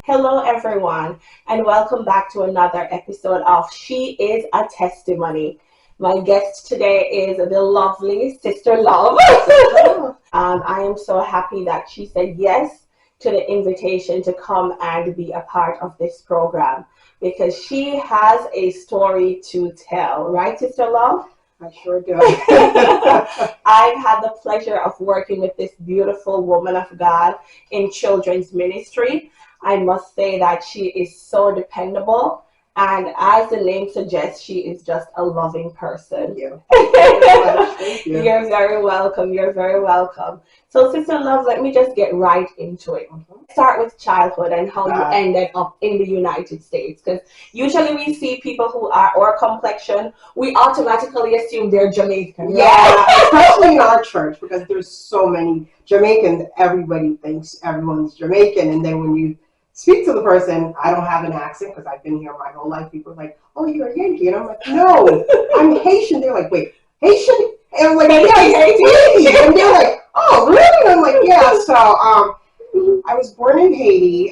Hello, everyone, and welcome back to another episode of She is a Testimony. My guest today is the lovely Sister Love. I am so happy that she said yes to the invitation to come and be a part of this program because she has a story to tell. Right, Sister Love? I sure do. I've had the pleasure of working with this beautiful woman of God in children's ministry. I must say that she is so dependable, and as the name suggests, she is just a loving person. Thank you. Thank you. You're very welcome. You're very welcome. So, Sister Love, let me just get right into it. Start with childhood and how you ended up in the United States. Because usually we see people who are our complexion, we automatically assume they're Jamaican. Yeah, especially in our church because there's so many Jamaicans. Everybody thinks everyone's Jamaican, and then when you speak to the person, I don't have an accent because I've been here my whole life. People are like, "Oh, you're a Yankee," and I'm like, "No, I'm Haitian." They're like, "Wait, Haitian?" And I'm like, "Yeah, Haiti." And they're like, "Oh, really?" And I'm like, "Yeah." So, I was born in Haiti.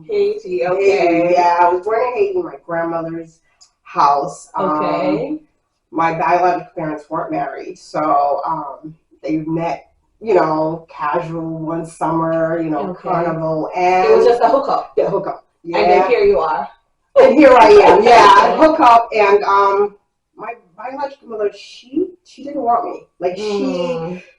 Haiti, okay. Yeah, I was born in Haiti, my grandmother's house. Okay. My biological parents weren't married, so they met, casual one summer, carnival, and it was just a hookup. Yeah, hookup. Yeah. And then here you are. And here I am. Yeah, hookup, and my biological mother, she didn't want me. Like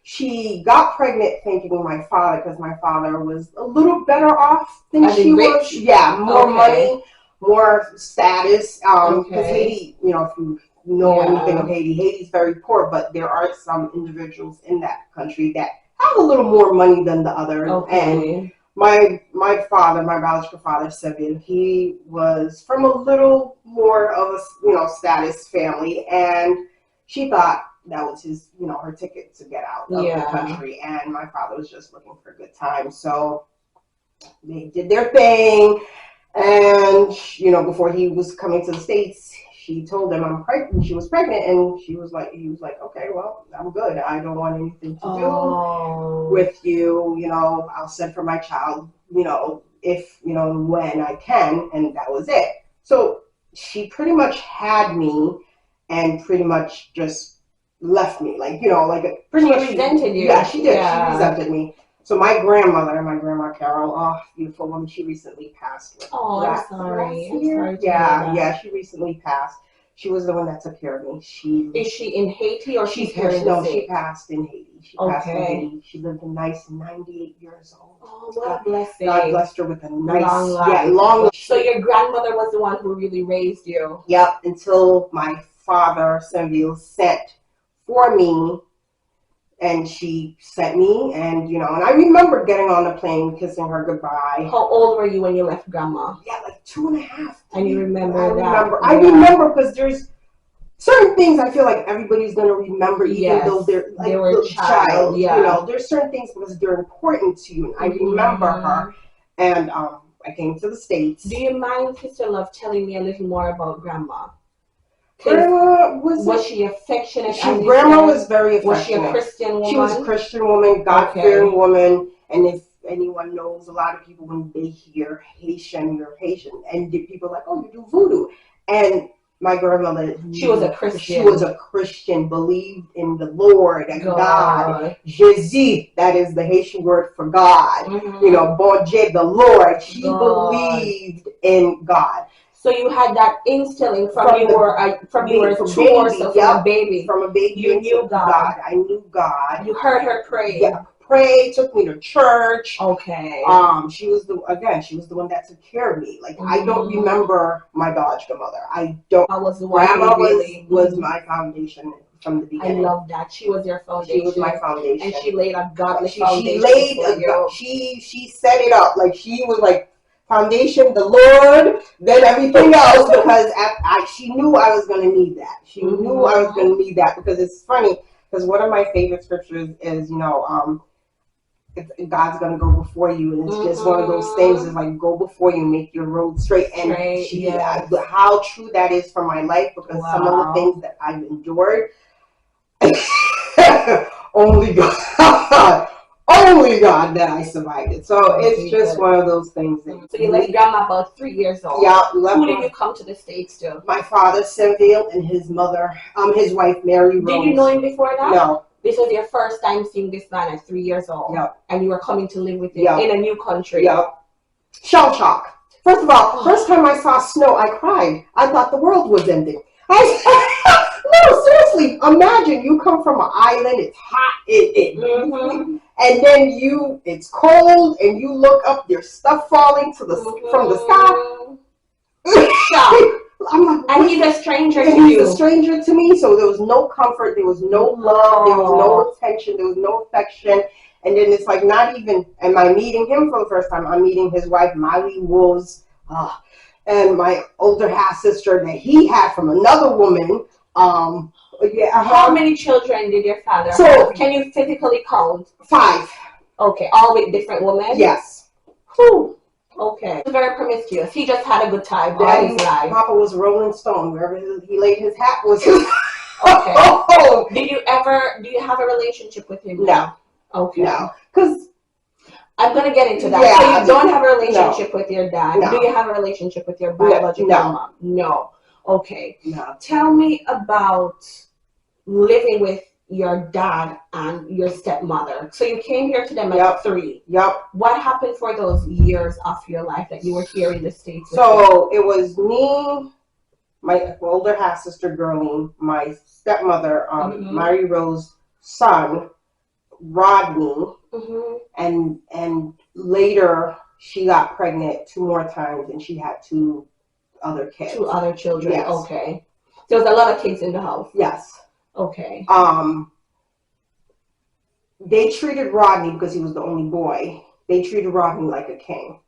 she got pregnant thinking my father, because my father was a little better off than she was. Yeah, more money, more status. Because Haiti, if you know anything of Haiti, Haiti's very poor, but there are some individuals in that country that have a little more money than the others. And my father, my biological father, Saint-Val, he was from a little more of a status family, and she thought that was his her ticket to get out of the country, and my father was just looking for a good time, so they did their thing. And before he was coming to the States, she told him I'm pregnant. She was pregnant, and he was like, "Okay, well, I'm good. I don't want anything to do with you. I'll send for my child. If when I can." And that was it. So she pretty much had me, and pretty much just left me. Pretty much resented you. Yeah, she did. Yeah. She resented me. So my grandma Carol, beautiful woman, she recently passed. Oh, I'm sorry. Yeah, she recently passed. She was the one that took care of me. Is she in Haiti or she's here in the States? No, she passed in Haiti. She passed in Haiti. She lived a nice 98 years old. Oh, what a blessing. God blessed her with a nice, long life. So your grandmother was the one who really raised you? Yep, until my father, Saint-Val, sent for me. And she sent me, and and I remember getting on the plane, kissing her goodbye. How old were you when you left Grandma? Yeah, like 2.5. And you remember I remember because there's certain things I feel like everybody's gonna remember, even though they're like a child. Yeah. There's certain things because they're important to you. And I remember her, and I came to the States. Do you mind, Sister Love, telling me a little more about Grandma? Was she affectionate? Grandma was very affectionate. Was she a Christian woman? She was a Christian woman, God-fearing woman. And if anyone knows, a lot of people, when they hear Haitian, you're Haitian, and people are like, "Oh, you do voodoo." And my grandmother, she was a Christian. She was a Christian, believed in the Lord and God. Jésus, that is the Haitian word for God. Bon Dieu, the Lord. She believed in God. So you had that instilling from you were a baby. From a baby, you knew God. I knew God. You heard her pray. Yeah, pray. Took me to church. Okay. She was the one that took care of me. I don't remember my biological mother. I don't. I was the one. Grandma was my foundation from the beginning. I love that. She was your foundation. She was my foundation, and she laid a godly foundation. She set it up. She was like, foundation, the Lord, then everything else, because she knew I was going to need that. She knew I was going to need that, because it's funny, because one of my favorite scriptures is, God's going to go before you, and it's just one of those things, is like, go before you, make your road straight. And how true that is for my life, because some of the things that I've endured, only God only God that I survived it. So it's just one of those things. So you left grandma about 3 years old. Yeah. Who did you come to the States to? My father, Saint-Val, and his mother, his wife, Maire Rose. Did you know him before that? No. This was your first time seeing this man at 3 years old. Yep. And you were coming to live with him in a new country. Yep. Shell shock. First of all, first time I saw snow, I cried. I thought the world was ending. No, seriously, imagine you come from an island, it's hot, and then it's cold, and you look up, there's stuff falling from the sky. I'm like, and he's a stranger to you. He's a stranger to me, so there was no comfort, there was no love, there was no attention, there was no affection. And then it's like, not even am I meeting him for the first time, I'm meeting his wife, Maire Rose, and my older half-sister that he had from another woman. How many children did your father have? Can you physically count? 5. Okay, all with different women? Yes. Whew. Okay. Very promiscuous. He just had a good time all his life. Papa was Rolling Stone. Wherever he laid his hat was his. Okay. Do you have a relationship with him? No. Okay. No. Because I'm going to get into that. Yeah, so you don't have a relationship with your dad. No. Do you have a relationship with your biological mom? No. Okay. No. Tell me about living with your dad and your stepmother. So you came here to them at 3. Yep. What happened for those years of your life that you were here in the States? So it was me, my older half-sister, Girlene, my stepmother, Maire Rose, son, Rodney, and later she got pregnant 2 more times and she had 2 other kids. 2 other children. Yes. Okay. There was a lot of kids in the house. Yes. Okay. They treated Rodney, because he was the only boy, they treated Rodney like a king.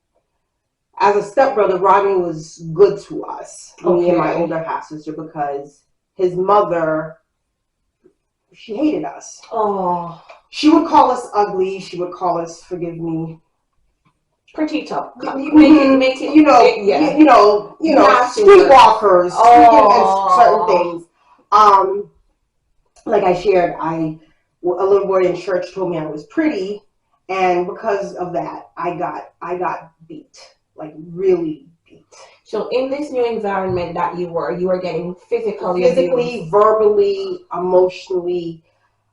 As a stepbrother, Rodney was good to us, me and my older half-sister, because his mother, she hated us. Oh. She would call us ugly. She would call us, forgive me, pretty tough. Make it, streetwalkers, certain things. Like I shared, a little boy in church told me I was pretty, and because of that, I got beat, like really beat. So in this new environment that you were getting physically abused. Verbally, emotionally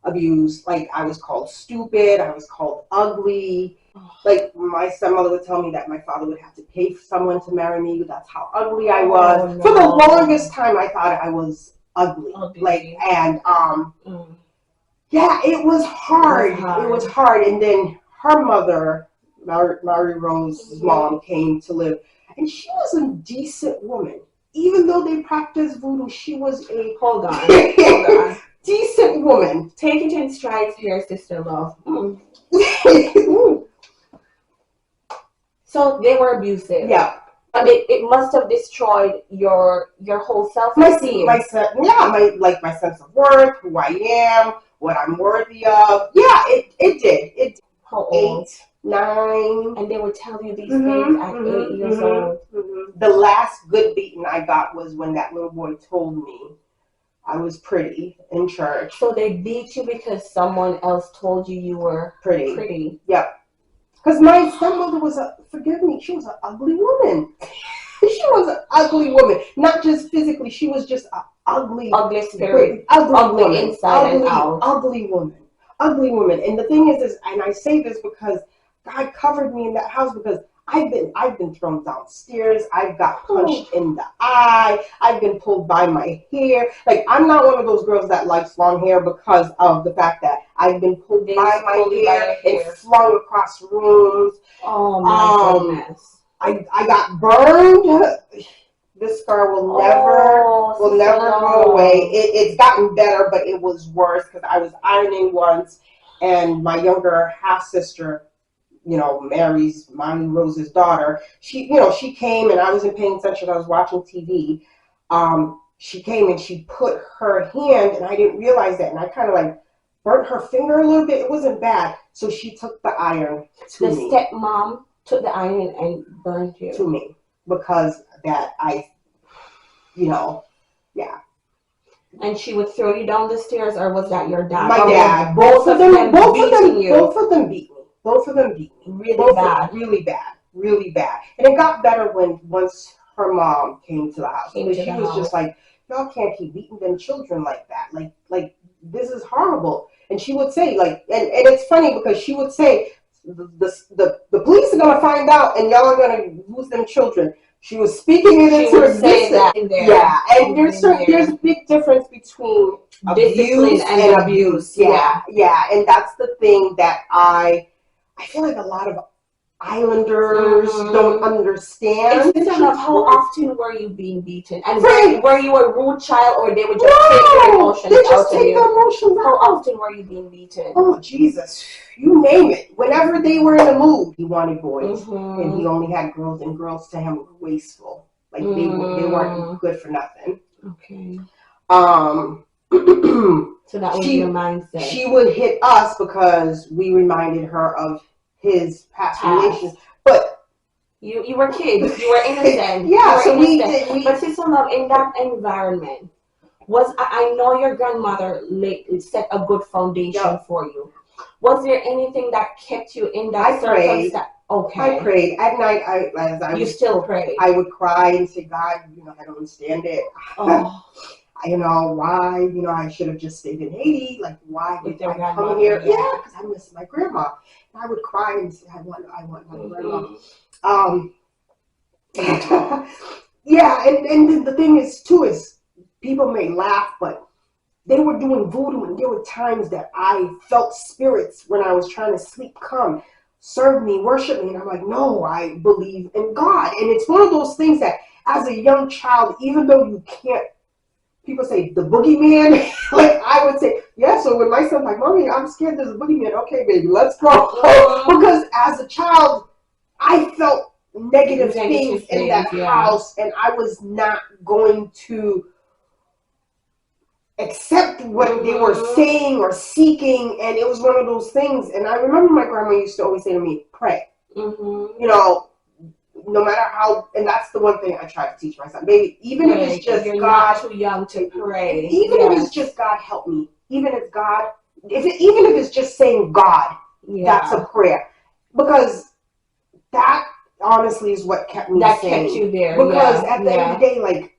abused. Like, I was called stupid, I was called ugly. Like, my stepmother would tell me that my father would have to pay for someone to marry me. That's how ugly I was. Oh, no. For the longest time, I thought I was ugly. Yeah, it was hard. It was hard. And then her mother, Maire Rose's mom, came to live, and she was a decent woman. Even though they practiced voodoo, she was a hold on. Decent woman. Take it in strides here, Sister Love. So they were abusive. Yeah. And it must have destroyed your whole self-esteem. My sense of worth, who I am, what I'm worthy of. Yeah, it did. How old? 8, 9. And they would tell you these things at 8 years old. The last good beating I got was when that little boy told me I was pretty in church. So they beat you because someone else told you were pretty. Yep. Because my stepmother was she was an ugly woman. She was an ugly woman. Not just physically, she was just an ugly spirit. Ugly woman. Inside and out. Ugly woman. Ugly woman. And the thing is, and I say this because God covered me in that house, because I've been thrown downstairs. I've got punched in the eye. I've been pulled by my hair. Like, I'm not one of those girls that likes long hair because of the fact that I've been pulled by my hair and flung across rooms. Oh my goodness. I got burned. This scar will never go away. It's gotten better, but it was worse because I was ironing once, and my younger half sister, Maire Rose's daughter, she came, and I wasn't paying attention. I was watching TV. She came and she put her hand, and I didn't realize that, and I kind of like burnt her finger a little bit. It wasn't bad. So she took the iron to me. The stepmom took the iron and burned you. To me, because that yeah. And she would throw you down the stairs, or was that your dad? My dad. Both of them beat me. both of them beat me. Really bad. Really bad. And it got better once her mom came to the house. She was just like, y'all can't keep beating them children like that. Like this is horrible. And she would say, like, and it's funny because she would say, the police are gonna find out and y'all are gonna lose them children. She was speaking it into existence. Yeah, and there's a big difference between abuse and abuse. Yeah, and that's the thing that I feel like a lot of Islanders don't understand. It's of how often were you being beaten, and were you a rude child, or they would just take their emotions out of you? How often were you being beaten? Oh Jesus, you name it. Whenever they were in a mood, he wanted boys, and he only had girls, and girls to him were wasteful. Like they weren't good for nothing. Okay. So that was your mindset. She would hit us because we reminded her of his past relations, but you were kids, you were innocent. Yeah, so we But Sister Love, in that environment, I know your grandmother set a good foundation for you. Was there anything that kept you in that circumstance? Okay. I prayed at night. I still prayed. I would cry and say, God, I don't understand it. Oh. Why? I should have just stayed in Haiti. Like, why did I come here? Yeah, because I miss my grandma. And I would cry and say, I want my grandma. Yeah, and the thing is, too, is people may laugh, but they were doing voodoo, and there were times that I felt spirits when I was trying to sleep come, serve me, worship me, and I'm like, no, I believe in God. And it's one of those things that as a young child, even though you can't, people say the boogeyman, like I would say, yeah, so when my son's like, Mommy, I'm scared there's a boogeyman, okay, baby, let's go. Because as a child, I felt negative things in that house, and I was not going to accept what they were saying or seeking, and it was one of those things. And I remember my grandma used to always say to me, pray. No matter how, and that's the one thing I try to teach my son, baby, even if it's just you're God, not too young to pray, even if it's just God help me, even if it's just saying God, that's a prayer, because that honestly is what kept me kept you there, because at the end of the day, like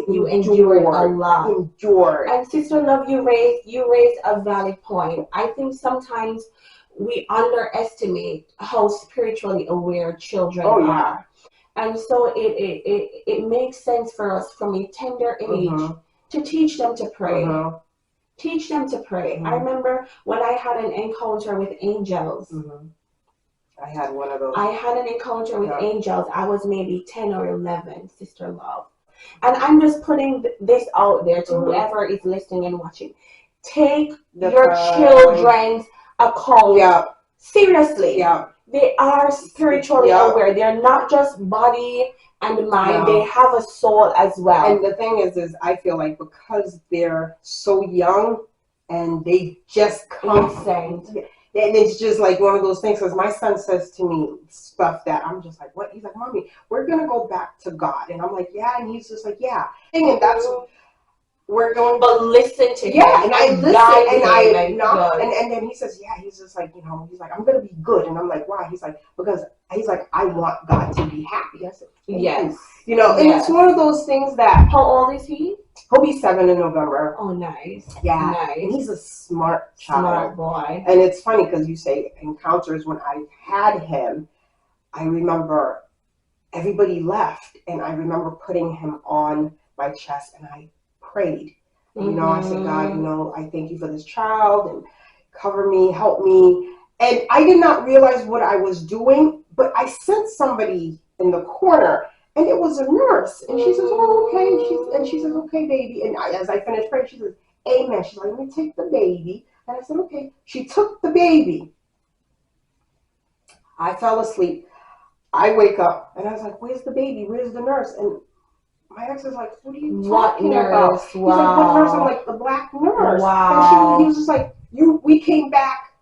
you endured a lot. And Sister Love, you raised a valid point. I think sometimes we underestimate how spiritually aware children are. And so it makes sense for us from a tender age to teach them to pray. Teach them to pray. I remember when I had an encounter with angels. I had one of those. I had an encounter with angels. I was maybe 10 or 11, Sister Love. And I'm just putting this out there to whoever is listening and watching. Take your children's account seriously. They are spiritually aware. They're not just body and mind. They have a soul as well. And the thing is I feel like because they're so young and they just come and it's just like one of those things, because my son says to me stuff that I'm just like, what? He's like, Mommy, we're going to go back to God. And I'm like, yeah. And he's just like, yeah. And that's we're going. But listen to him. Yeah, and I listen, and then he says, yeah. He's just like, he's like, I'm going to be good. And I'm like, why? He's like, because he's like, I want God to be happy. I said, yes. And it's one of those things that. How old is he? He'll be 7 in November. Oh, nice. Yeah. Nice. And he's a smart child. Smart boy. And it's funny because you say encounters. When I had him, I remember everybody left, and I remember putting him on my chest, and I prayed. I said, God, I thank you for this child, and cover me, help me. And I did not realize what I was doing, but I sensed somebody in the corner. And it was a nurse, and she says, "Oh, okay." She says, "Okay, baby." And as I finished praying, she says, "Amen." She's like, "Let me take the baby." And I said, "Okay." She took the baby. I fell asleep. I wake up, and I was like, "Where's the baby? Where's the nurse?" And my ex is like, "What are you talking about?" He's like, "What nurse?" I'm like, "The black nurse." Wow. And he was just like, we came back.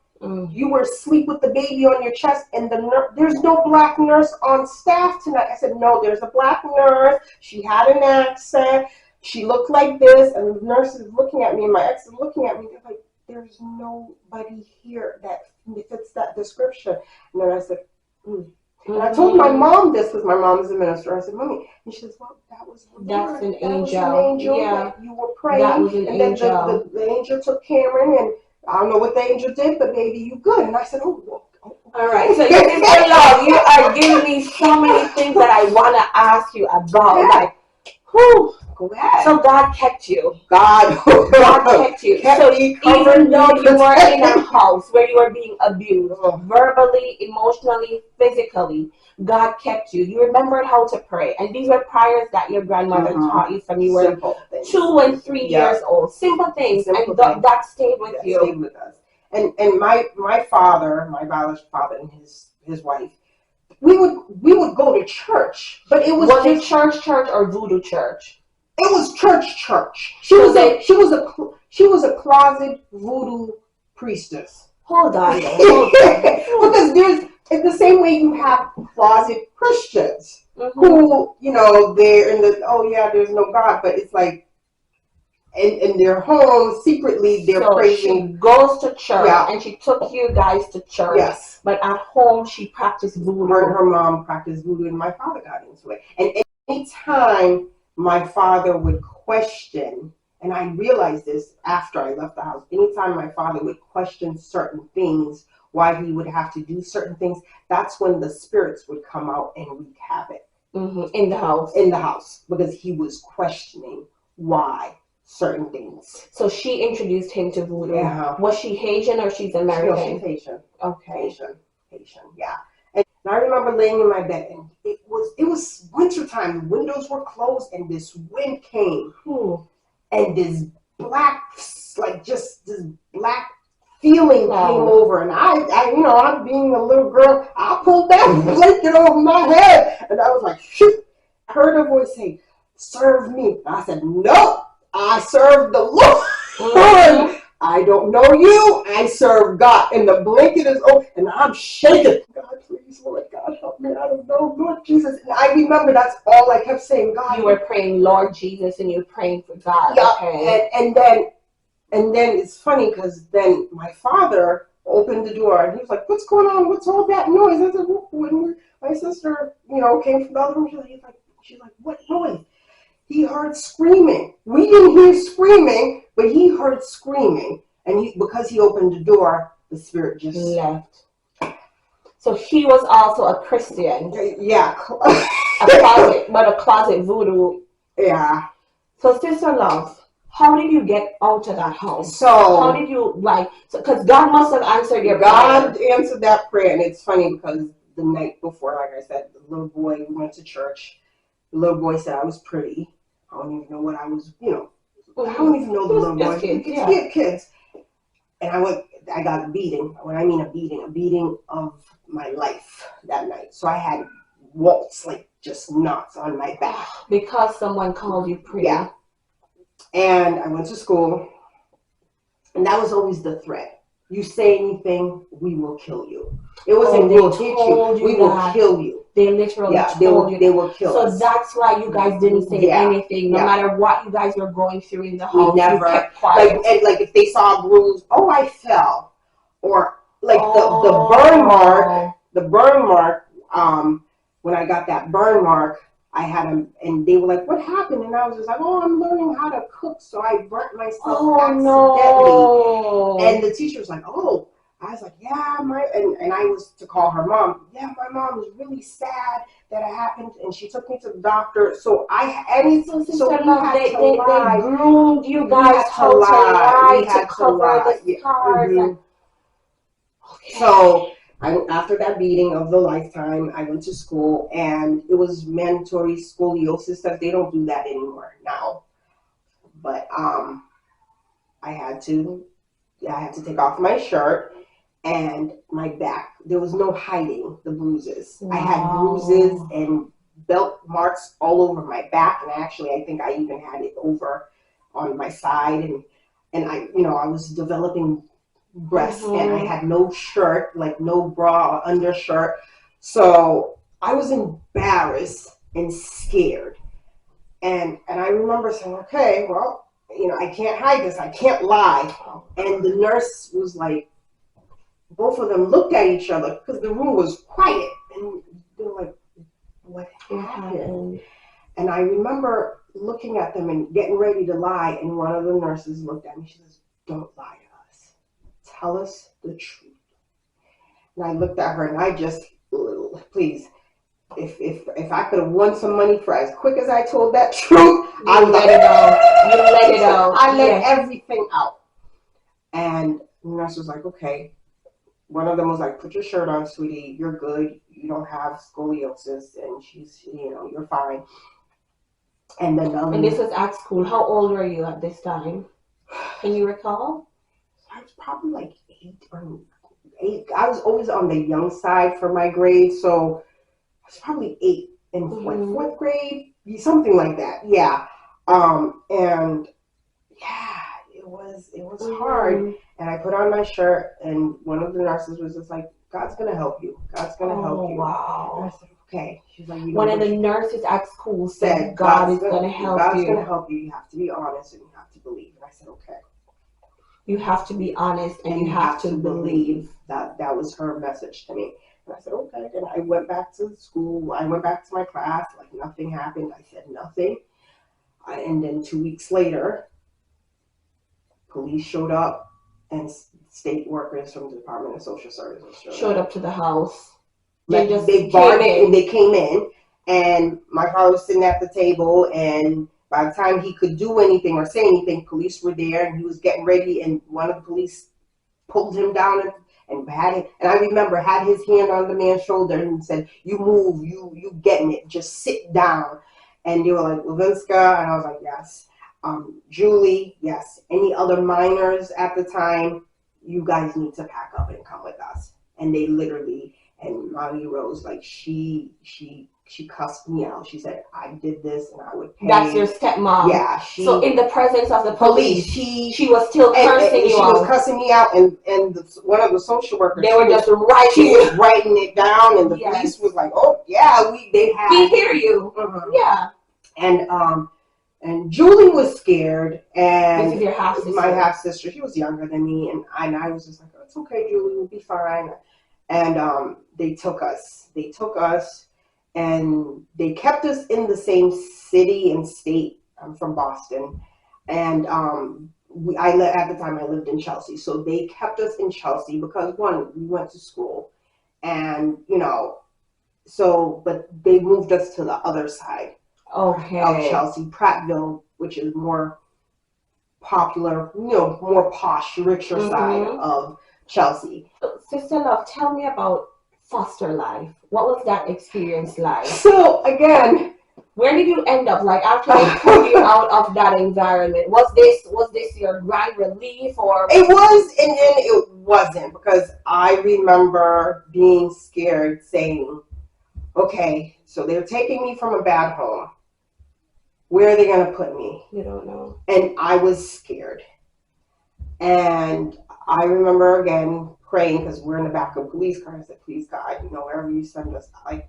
You were asleep with the baby on your chest, and there's no black nurse on staff tonight. I said, no, there's a black nurse. She had an accent. She looked like this, and the nurse is looking at me, and my ex is looking at me. They're like, there's nobody here that fits that description. And then I said, And I told my mom this because my mom is a minister. I said, Mommy, and she says, well, that was the That's Lord. an That angel. was an angel. Yeah. That you were praying. That was an and then angel. the angel took Cameron, and I don't know what the angel did, but baby, you good. And I said, oh, well, all right. So Sister Love, you are giving me so many things that I want to ask you about. Yeah. Like, whew. Go ahead. So God kept you. God kept you. So even though you were in a house where you were being abused, verbally, emotionally, physically, God kept you. You remembered how to pray. And these were prayers that your grandmother taught you from you were 2 and 3 years old. Simple things. And that stayed with you. Stayed with us. And my father, my biological father, and his wife, we would go to church, but it was it church or voodoo church? It was church. She was a closet voodoo priestess. Hold on. Because it's the same way you have closet Christians who, they're in there's no God, but it's like in their home secretly they're praising. She goes to church, and she took you guys to church. Yes. But at home she practiced voodoo. Her mom practiced voodoo, and my father got into it. And anytime my father would question, and I realized this after I left the house, anytime my father would question certain things, why he would have to do certain things, that's when the spirits would come out and wreak havoc. In the house. In the house, because he was questioning why certain things. So she introduced him to voodoo. Yeah. Was she Haitian or she's American? No, she's Haitian. Okay. Haitian, yeah. And I remember laying in my bed, and it was wintertime. The windows were closed, and this wind came, and this black feeling came over, and I being a little girl, I pulled that blanket over my head, and I was like, shoot. I heard a voice say, serve me. I said, no, I serve the Lord. I don't know you. I serve God. And the blanket is open, and I'm shaking. God, please, Lord God, help me. I don't know, Lord Jesus. And I remember that's all I kept saying. God. You were praying, Lord Jesus, and you were praying for God. Yeah. Okay. And then it's funny because then my father opened the door, and he was like, "What's going on? What's all that noise?" I said, "When my sister, came from the other room, she's like, what noise?" He heard screaming. We didn't hear screaming, but he heard screaming. And because he opened the door, the spirit just left. So he was also a Christian. Yeah. a closet voodoo. Yeah. So Sister Love, how did you get out of that house? So how did you because God must have answered your prayer. God answered that prayer, and it's funny because the night before, like I said, the little boy, we went to church. The little boy said I was pretty. I don't even know what I was, I don't even know the little boy. Kids. And I got a beating. When I mean a beating of my life that night. So I had welts, just knots on my back. Because someone called you pretty. Yeah. And I went to school, and that was always the threat. You say anything, we will kill you. It wasn't they will hit you. We will kill you. They literally told you. They will kill us. So that's why you guys didn't say anything, no matter what you guys were going through in the house. We never, you kept quiet. Like if they saw a bruise, I fell, or the burn mark. When I got that burn mark, I had them, and they were like, "What happened?" And I was just like, "Oh, I'm learning how to cook, so I burnt myself accidentally." No. And the teacher was like, "Oh." I was like, "Yeah, and I was to call her mom. Yeah, my mom was really sad that it happened, and she took me to the doctor." So they groomed you guys to lie to cover the scars. So after that beating of the lifetime, I went to school, and it was mandatory scoliosis stuff. They don't do that anymore now, but I had to take off my shirt. And my back, there was no hiding the bruises. Wow. I had bruises and belt marks all over my back, and actually, I think I even had it over on my side. And I was developing breasts, and I had no shirt, no bra or undershirt. So I was embarrassed and scared. And I remember saying, "Okay, well, I can't hide this. I can't lie." And the nurse was like, both of them looked at each other because the room was quiet, and they were like, what happened? And I remember looking at them and getting ready to lie, and one of the nurses looked at me. She says, don't lie to us. Tell us the truth. And I looked at her, and I just, please, if I could have won some money for as quick as I told that truth, I would let it out. You let it out. I let everything out. And the nurse was like, okay. One of them was like, put your shirt on, sweetie. You're good. You don't have scoliosis, and she's, you're fine. And then and this was at school. How old were you at this time? Can you recall? I was probably like 8 or 8. I was always on the young side for my grade, so I was probably 8 in like 4th grade, something like that. Yeah. And yeah, it was hard. And I put on my shirt, and one of the nurses was just like, God's gonna help you. God's gonna help you. Wow. And I said, okay. She's like, one of the nurses at school said, God is gonna help you. God's gonna help you. You have to be honest and you have to believe. And I said, okay. You have to be honest and you have to believe. That was her message to me. And I said, okay. And I went back to school. I went back to my class. Like nothing happened. I said nothing. And then 2 weeks later, police showed up, and state workers from the Department of Social Services showed up to the house. They barred it, and they came in, and my father was sitting at the table, and by the time he could do anything or say anything, police were there, and he was getting ready, and one of the police pulled him down and I remember had his hand on the man's shoulder and said, you move, you getting it, just sit down. And they were like, Lovenska, and I was like, yes. Julie, yes. Any other minors at the time, you guys need to pack up and come with us. And they literally, and Maire Rose, like she cussed me out. She said, I did this and I would pay. That's your stepmom. Yeah. So in the presence of the police, she was still cursing you out. She was cussing me out, and one of the social workers, they were just writing. She was writing it down, and the police was like, oh yeah, we hear you. Yeah. And Julie was scared, and this is your half sister. My half sister. She was younger than me, and I was just like, oh, it's okay, Julie, we'll be fine. And they took us, and they kept us in the same city and state. I'm from Boston, and at the time I lived in Chelsea, so they kept us in Chelsea because one, we went to school, and but they moved us to the other side. Okay. Of Chelsea, Prattville, which is more popular, more posh, richer side of Chelsea. Sister Love, tell me about foster life. What was that experience like? So again, where did you end up? Like after they pulled you out of that environment, was this your grand relief, or it was, and then it wasn't, because I remember being scared, saying, "Okay, so they're taking me from a bad home. Where are they going to put me?" You don't know. And I was scared. And I remember again praying, because we're in the back of a police car. I said, please God, wherever you send us, I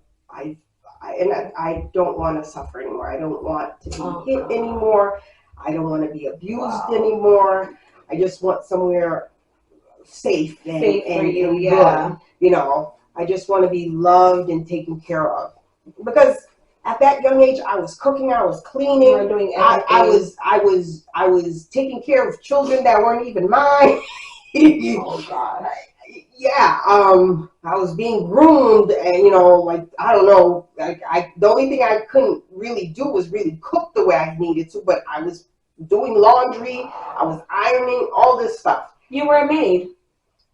don't want to suffer anymore. I don't want to be hit anymore. I don't want to be abused anymore. I just want somewhere safe and for you, yeah. Good. I just want to be loved and taken care of. Because at that young age, I was cooking, I was cleaning, you were doing everything. I was taking care of children that weren't even mine. Oh God. Yeah, I was being groomed, and I don't know, the only thing I couldn't really do was really cook the way I needed to, but I was doing laundry, I was ironing, all this stuff. You were a maid.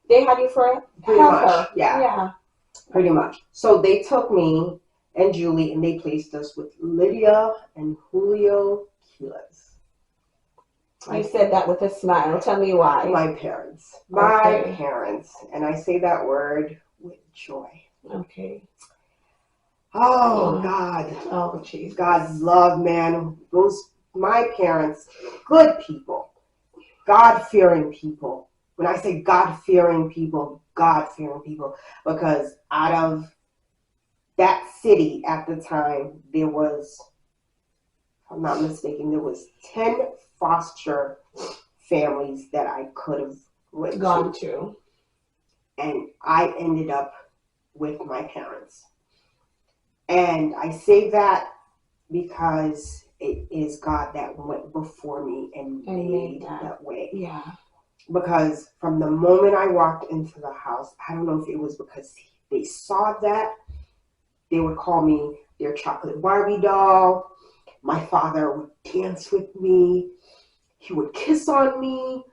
They had you for pretty much, yeah, pretty much. So they took me and Julie, and they placed us with Lydia and Julio Quiles. You said that with a smile. Tell me why. My parents. My parents. And I say that word with joy. Okay. Oh, God. Oh, jeez. God's love, man. My parents, good people. God-fearing people. When I say God-fearing people, God-fearing people. Because out of that city at the time, there was, if I'm not mistaken, there was 10 foster families that I could have gone to. and I ended up with my parents. And I say that because it is God that went before me and made that way. Yeah. Because from the moment I walked into the house, I don't know if it was because they saw that, they would call me their chocolate Barbie doll. My father would dance with me. He would kiss on me.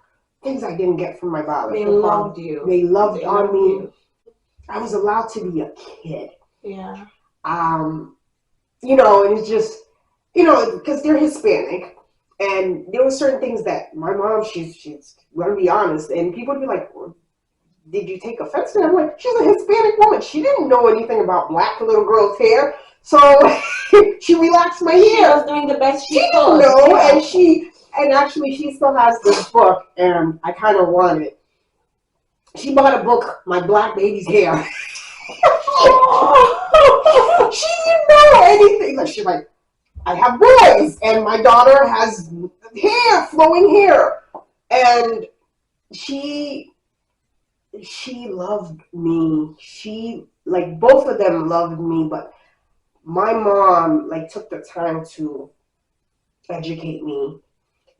Things I didn't get from my father. They loved you. They loved on me. I was allowed to be a kid. Yeah. You know, and it's just, you know, because they're Hispanic, and there were certain things that my mom, she's gonna be honest, and people would be like, well, did you take offense to that? I'm like, she's a Hispanic woman. She didn't know anything about black little girls' hair, so she relaxed my hair. She was doing the best she could. Didn't know, and actually she still has this book, and I kind of want it. She bought a book, My Black Baby's Hair. She didn't know anything. She's like, I have boys, and my daughter has hair, flowing hair, and she loved me. She, like, both of them loved me, but my mom, like, took the time to educate me,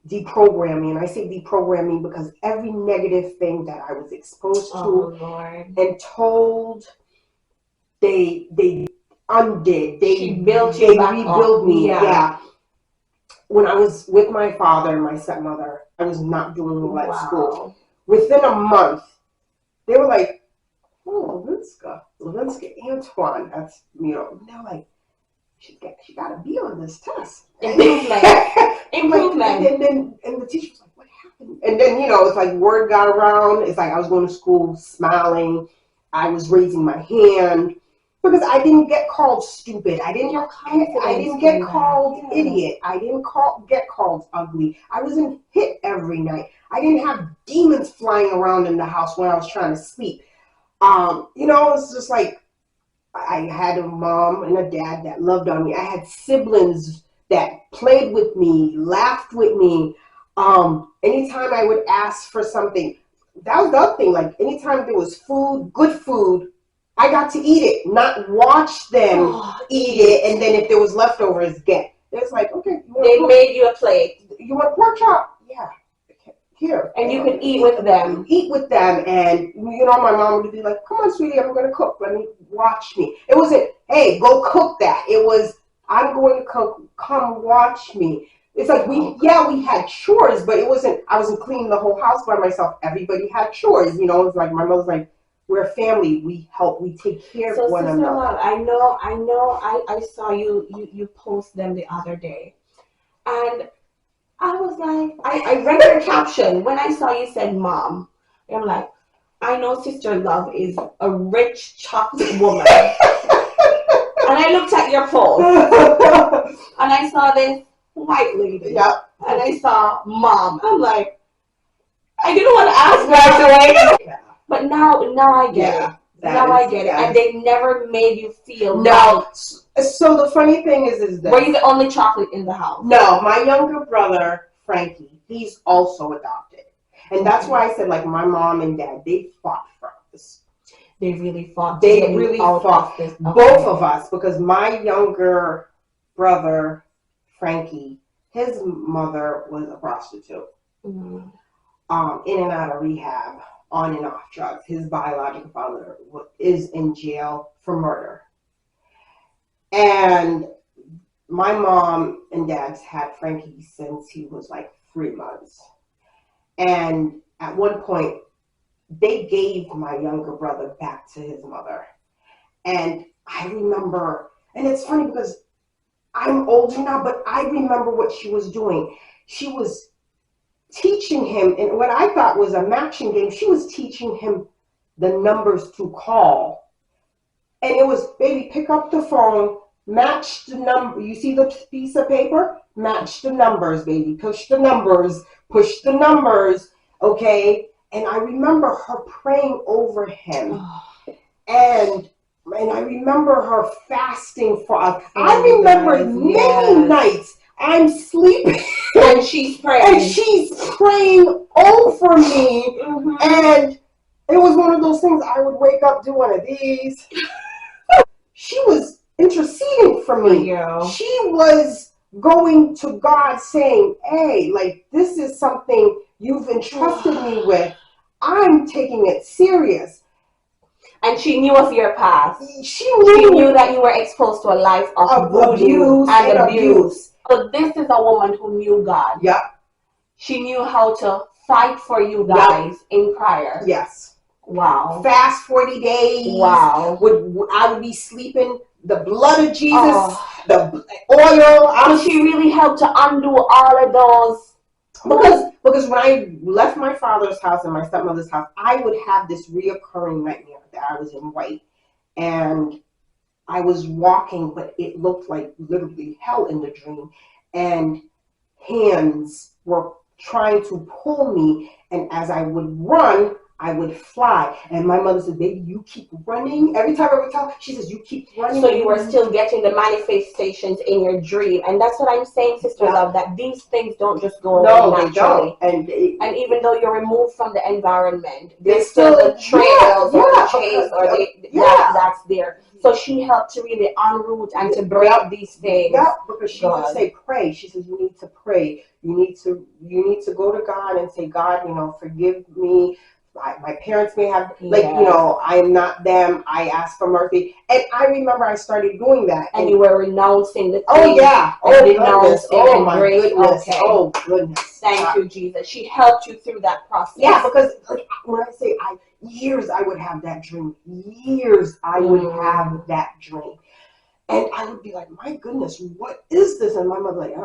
deprogram me. And I say deprogram me because every negative thing that I was exposed to and told, they undid. They rebuilt me. Yeah. When I was with my father and my stepmother, I was not doing well at school. Within a month, they were like, oh, Lovenska Antoine. That's, you know, they're like, she got to be on this test. Improvement. And the teacher was like, what happened? And then, you know, it's like word got around. It's like I was going to school smiling. I was raising my hand because I didn't get called stupid. I didn't get called idiot. I didn't get called ugly. I wasn't hit every night. I didn't have demons flying around in the house when I was trying to sleep. You know, it's just like I had a mom and a dad that loved on me. I had siblings that played with me, laughed with me. Anytime I would ask for something, that was the other thing. Like, anytime there was food, good food, I got to eat it, not watch them eat it, and then if there was leftovers, get. It's like, okay. They made you a plate. You want pork chop? Yeah. Here. And you could eat with them. Eat with them. And, you know, my mom would be like, come on, sweetie, I'm going to cook. Let me watch me. It wasn't, hey, go cook that. It was, I'm going to cook. Come watch me. It's like, we had chores, but I wasn't cleaning the whole house by myself. Everybody had chores. You know, it's like, my mother's like, we're a family. We help. We take care of one another. Love, I know. I saw you post them the other day, and I was like, I read your caption when I saw you said mom. I'm like, I know Sister Love is a rich chocolate woman, and I looked at your post, and I saw this white lady, and I saw mom. I'm like, I didn't want to ask right away. But now I get it. Now I get it. And they never made you feel no. So the funny thing is that, were you the only chocolate in the house? No, my younger brother, Frankie, he's also adopted. And that's why I said, like, my mom and dad, they fought for us. They really fought. They really fought. Both of us, because my younger brother, Frankie, his mother was a prostitute. In and out of rehab. On and off drugs. His biological father is in jail for murder. And my mom and dad's had Frankie since he was like 3 months. And at one point, they gave my younger brother back to his mother. And I remember, and it's funny because I'm older now, but I remember what she was doing. She was teaching him, and what I thought was a matching game, she was teaching him the numbers to call. And it was, baby, pick up the phone, match the number. You see the piece of paper? Match the numbers, baby. Push the numbers, okay? And I remember her praying over him. And I remember her fasting for us. I remember many nights I'm sleeping. And she's praying. And she's praying over me. And It was one of those things. I would wake up, do one of these. She was interceding for me. She was going to God saying, hey, like, this is something you've entrusted me with. I'm taking it serious. And she knew of your past. She knew that you were exposed to a life of abuse and abuse. So this is a woman who knew God. Yep. She knew how to fight for you guys in prayer. Yes. Wow. Fast 40 days. Wow. I would be sleeping the blood of Jesus, the oil. So she really helped to undo all of those. Because when I left my father's house and my stepmother's house, I would have this reoccurring nightmare that I was in white. And I was walking, but it looked like literally hell in the dream. And hands were trying to pull me. And as I would run, I would fly. And my mother said, baby, you keep running. Every time I would tell her, she says, you keep running. So you were still getting the manifestations in your dream. And that's what I'm saying, Sister Love, that these things don't just go away naturally. And even though you're removed from the environment, there's still the trails or the chase or that's there. So she helped to really unroot and to break these things. Yeah, because she would say, pray. She says, you need to pray. You need to go to God and say, God, forgive me. My parents may have, I'm not them. I ask for mercy. And I remember I started doing that. And you were renouncing the things. Oh, yeah. Oh, goodness. Oh, my goodness. Okay. Oh, goodness. Thank you, Jesus. She helped you through that process. Yeah, because when I say years I would have that dream. Years I would have that dream. And I would be like, my goodness, what is this? And my mother like,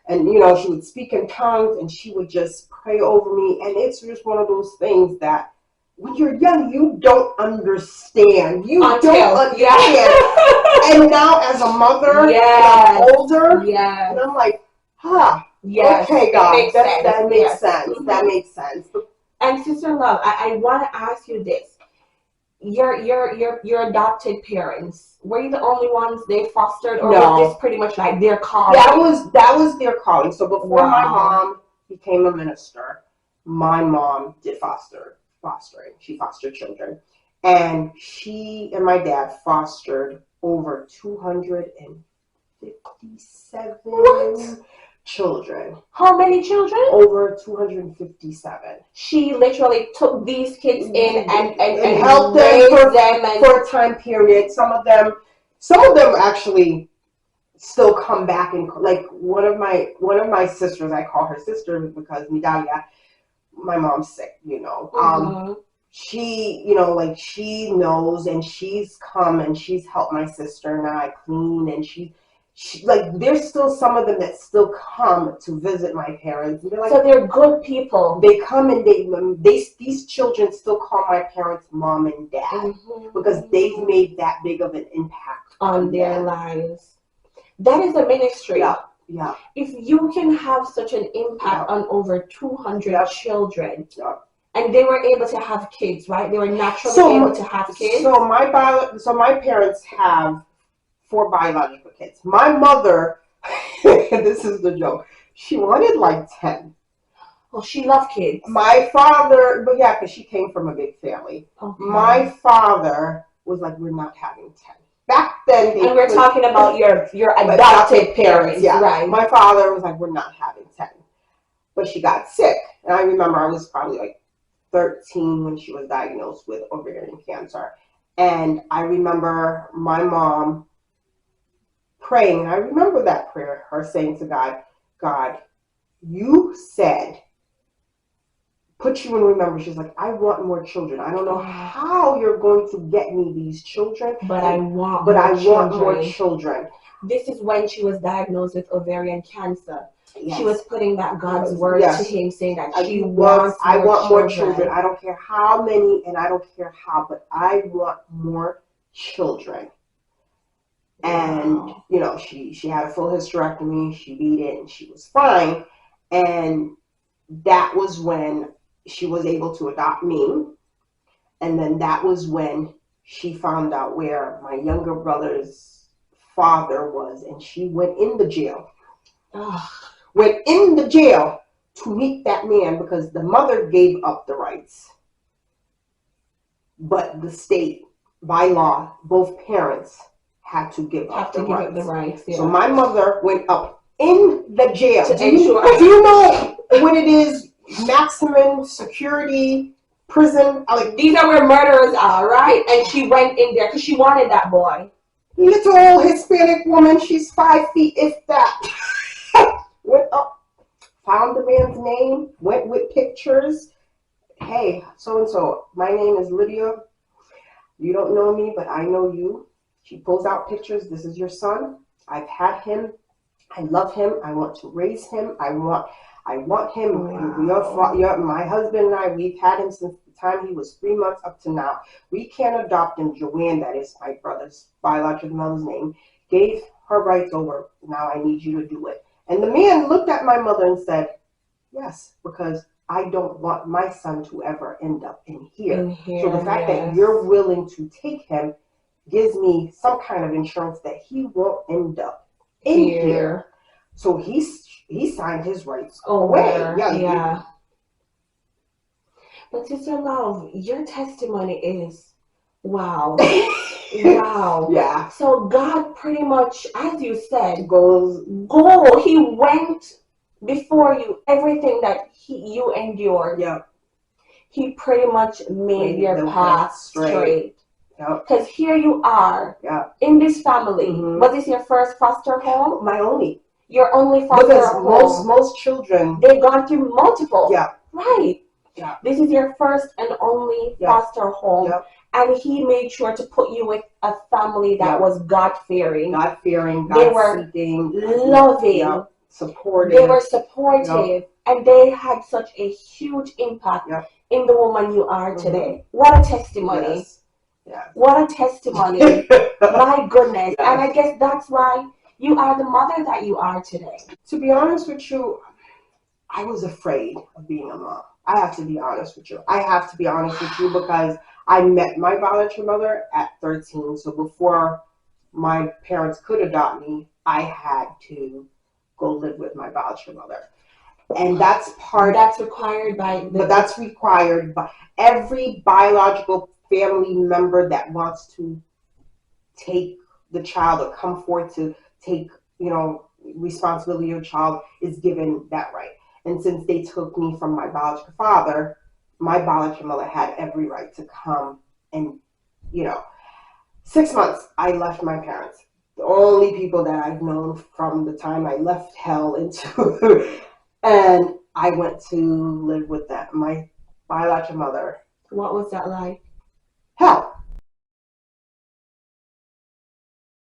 And, she would speak in tongues and she would just pray over me. And it's just one of those things that when you're young, you don't understand. You don't understand. And now as a mother, and I'm older, and I'm like, okay, God, that makes sense. That makes sense. And Sister Love, I want to ask you this. Your adopted parents, were you the only ones they fostered, or was this pretty much like their calling? That was their calling. So before my mom became a minister, my mom did fostering. She fostered children, and she and my dad fostered over 257 children. How many children? Over 257. She literally took these kids in and helped them for a time period. Some of them actually still come back, and like one of my sisters, I call her sister because Midaya, my mom's sick, she, she knows, and she's come and she's helped my sister and I clean, and she there's still some of them that still come to visit my parents. And so they're good people. They come and these children still call my parents mom and dad because they've made that big of an impact on their lives. That is a ministry. Yeah. If you can have such an impact on over 200 children, and they were able to have kids, right? They were naturally able to have kids. So my parents have 4 biological kids. My mother, this is the joke, she wanted like 10. Well, she loved kids. My father, because she came from a big family. Okay. My father was like, we're not having 10. Back then, and we're talking about your adopted parents, right? My father was like, we're not having 10. But she got sick. And I remember I was probably like 13 when she was diagnosed with ovarian cancer. And I remember my mom praying, and I remember that prayer, her saying to God, you said, put you in remembrance. She's like, I want more children. I don't know how you're going to get me these children, but I want more children. This is when she was diagnosed with ovarian cancer. Yes. She was putting that God's word to him, saying that I want more children. I don't care how many, and I don't care how, but I want more children. And she had a full hysterectomy. She beat it, and she was fine. And that was when she was able to adopt me. And then that was when she found out where my younger brother's father was, and she went in the jail. Went in the jail to meet that man because the mother gave up the rights but the state, by law, both parents had to give up the rights. The rights. Yeah. So my mother went up in the jail. To do you know what it is? Maximum security prison. Like, these are where murderers are, right? And she went in there because she wanted that boy. Little Hispanic woman, she's 5 feet, if that. Went up, found the man's name, went with pictures. Hey, so and so, my name is Lydia. You don't know me, but I know you. She pulls out pictures. This is your son. I've had him. I love him. I want to raise him. I want him. Wow. My husband and I, we've had him since the time he was 3 months up to now. We can't adopt him. Joanne, that is my brother's biological mother's name, gave her rights over. Now I need you to do it. And the man looked at my mother and said, yes, because I don't want my son to ever end up in here. So the fact that you're willing to take him gives me some kind of insurance that he won't end up in here. So he signed his rights away. Yeah. But Sister Love, your testimony is wow. Wow. Yeah. So God pretty much, as you said, go. He went before you. Everything that you endured. Yeah. He pretty much made your path straight. Because here you are in this family. Mm-hmm. Was this your first foster home? My only. Your only foster home. Most children, they've gone through multiple. Yeah. Right. Yeah. This is your first and only foster home. Yeah. And he made sure to put you with a family that was God-fearing. God-fearing, they were loving. Supportive. They were supportive. And they had such a huge impact in the woman you are today. What a testimony. Yes. Yeah. What a testimony. My goodness. Yes. And I guess that's why you are the mother that you are today. To be honest with you, I was afraid of being a mom. I have to be honest with you. I have to be honest with you because I met my biological mother at 13. So before my parents could adopt me, I had to go live with my biological mother. And that's required by that's required by every biological family member that wants to take the child or come forth to take, responsibility of your child is given that right. And since they took me from my biological father, my biological mother had every right to come and, 6 months I left my parents. The only people that I've known from the time I left hell into and I went to live with my biological mother. What was that like? Hell.